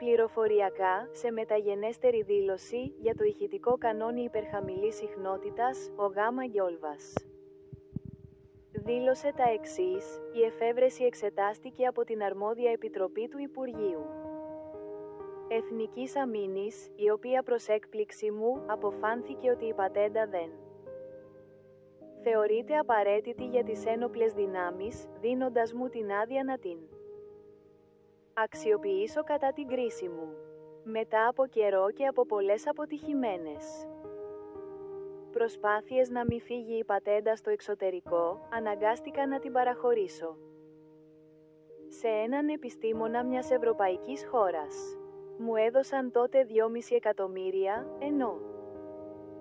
Πληροφοριακά, σε μεταγενέστερη δήλωση, για το ηχητικό κανόνι υπερχαμηλής συχνότητας, ο Γ. Γιόλβας δήλωσε τα εξής: η εφεύρεση εξετάστηκε από την αρμόδια επιτροπή του Υπουργείου Εθνικής Αμήνης, η οποία προς έκπληξη μου, αποφάνθηκε ότι η πατέντα δεν θεωρείται απαραίτητη για τις ένοπλες δυνάμεις, δίνοντας μου την άδεια να την αξιοποιήσω κατά την κρίση μου. Μετά από καιρό και από πολλές αποτυχημένες προσπάθειες να μη φύγει η πατέντα στο εξωτερικό, αναγκάστηκα να την παραχωρήσω σε έναν επιστήμονα μιας ευρωπαϊκής χώρας. Μου έδωσαν τότε 2,5 εκατομμύρια, ενώ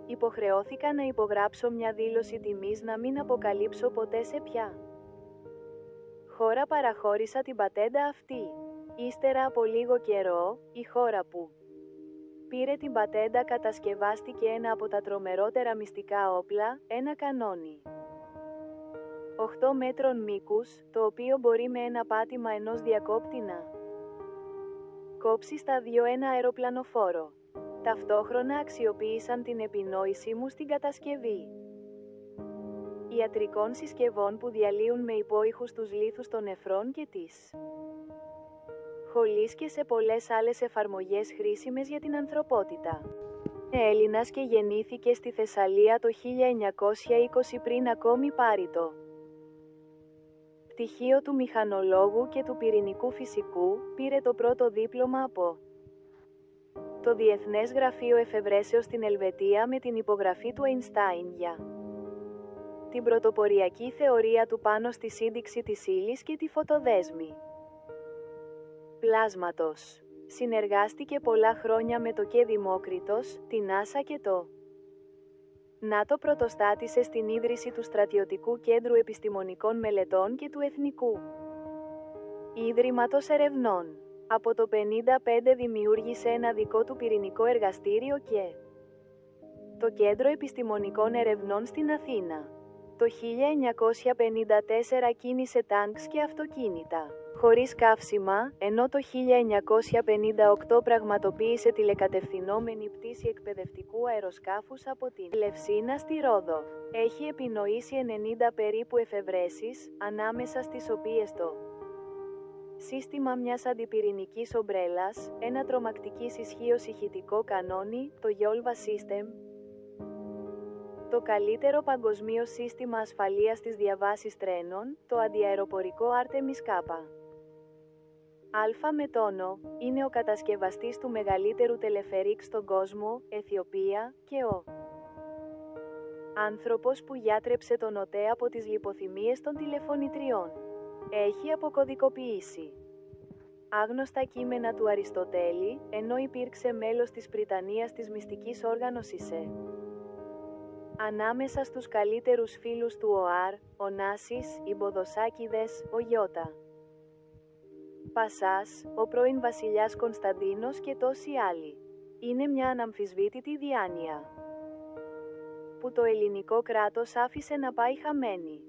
υποχρεώθηκα να υπογράψω μια δήλωση τιμής να μην αποκαλύψω ποτέ σε ποια χώρα παραχώρησα την πατέντα αυτή. Ύστερα από λίγο καιρό, η χώρα που πήρε την πατέντα κατασκευάστηκε ένα από τα τρομερότερα μυστικά όπλα, ένα κανόνι 8 μέτρων μήκους, το οποίο μπορεί με ένα πάτημα ενός διακόπτη να κόψει στα 2 ένα αεροπλανοφόρο. Ταυτόχρονα αξιοποίησαν την επινόησή μου στην κατασκευή ιατρικών συσκευών που διαλύουν με υπόηχους τους λίθους των νεφρών και της χολής και σε πολλές άλλες εφαρμογές χρήσιμες για την ανθρωπότητα. Είναι Έλληνας και γεννήθηκε στη Θεσσαλία το 1920 πριν ακόμη πάρει το πτυχίο του μηχανολόγου και του πυρηνικού φυσικού, πήρε το πρώτο δίπλωμα από το Διεθνές Γραφείο Εφευρέσεως στην Ελβετία με την υπογραφή του Αϊνστάιν για την πρωτοποριακή θεωρία του πάνω στη σύνδεξη της ύλης και τη φωτοδέσμη πλάσματος. Συνεργάστηκε πολλά χρόνια με το ΚΕ Δημόκριτος, την NASA και το ΝΑΤΟ. Πρωτοστάτησε στην ίδρυση του Στρατιωτικού Κέντρου Επιστημονικών Μελετών και του Εθνικού Ίδρυματος Ερευνών. Από το 1955 δημιούργησε ένα δικό του πυρηνικό εργαστήριο και το Κέντρο Επιστημονικών Ερευνών στην Αθήνα. Το 1954 κίνησε τάνκς και αυτοκίνητα χωρίς καύσιμα, ενώ το 1958 πραγματοποίησε τηλεκατευθυνόμενη πτήση εκπαιδευτικού αεροσκάφους από την Λευσίνα στη Ρόδο. Έχει επινοήσει 90 περίπου εφευρέσεις, ανάμεσα στις οποίες το σύστημα μιας αντιπυρηνικής ομπρέλας, ένα τρομακτικής ισχύως ηχητικό κανόνι, το Γιόλβα System, το καλύτερο παγκοσμίως σύστημα ασφαλείας στις διαβάσεις τρένων, το αντιαεροπορικό Artemis K. Α με τόνο, είναι ο κατασκευαστής του μεγαλύτερου τελεφερίκ στον κόσμο, Αιθιοπία, και ο άνθρωπος που γιάτρεψε τον ΟΤΕ από τις λιποθυμίες των τηλεφωνητριών. Έχει αποκωδικοποιήσει άγνωστα κείμενα του Αριστοτέλη, ενώ υπήρξε μέλος της Πριτανίας της μυστικής όργανωσης ανάμεσα στους καλύτερους φίλους του ΟΑΡ, ο Νάσης, οι Μποδοσάκηδες, ο Ιώτα Πασάς, ο πρώην βασιλιάς Κωνσταντίνος και τόσοι άλλοι. Είναι μια αναμφισβήτητη διάνοια που το ελληνικό κράτος άφησε να πάει χαμένη.